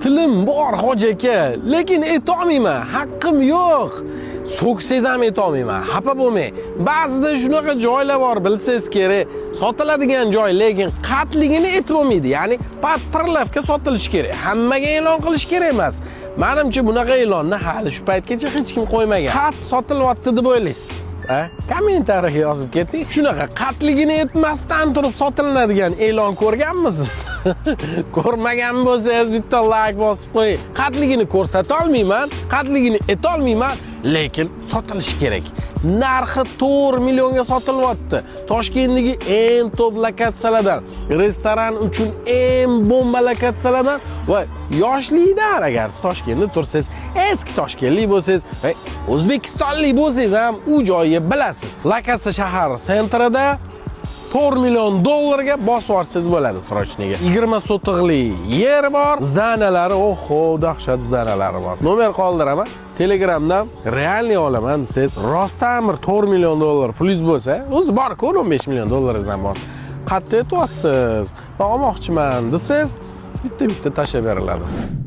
Tilim bor hoji aka, lekin aytolmayman, haqqim yo'q. So'ksangiz ham aytolmayman, xafa bo'lmang. Ba'zida shunaqa joylar bor, bilsangiz kerak, sotiladigan joy, lekin qatligini aytolmaydi. Ya'ni patrlavka sotilishi kerak. Hammaga e'lon qilish kerak emas. Menimcha bunaqa e'lonni hali shu paytgacha hech kim qo'ymagan. Qat sotilyapti deb o'ylaysiz. Kommentariyaga yozib keting. Shunaqa qatligini aytmasdan turib sotilinadigan e'lon ko'rganmisiz? Ko'rmagan bo'lsangiz bitta like bosib qo'ying. Qatligini ko'rsata olmayman, qatligini aytolmayman, lekin sotilishi kerak. Narxi 4 millionga sotilyapti. Toshkentdagi eng top lokatsiyalardan, restoran uchun eng bomba lokatsiyalardan va yoshlikdan agar Toshkentda tursangiz, eski toshkentlik bo'lsangiz va o'zbekistonlik bo'lsangiz ham u joyni bilasiz. Lokatsiya shahar sentrida 4 million dollarga bosib olsangiz bo'ladi srochniga. 20 sotiqli yer bor, zdanalari, oho, dahshat zdanalari bor. Nomer qoldiraman. Telegramdan realniy olaman desangiz, rostdan bir 4 million dollar pulingiz bo'lsa, o'zi bor-ku 15 million dollaringiz ham bor. Qattiq aytyapsiz, olmoqchiman desangiz, bitta tashlab beriladi.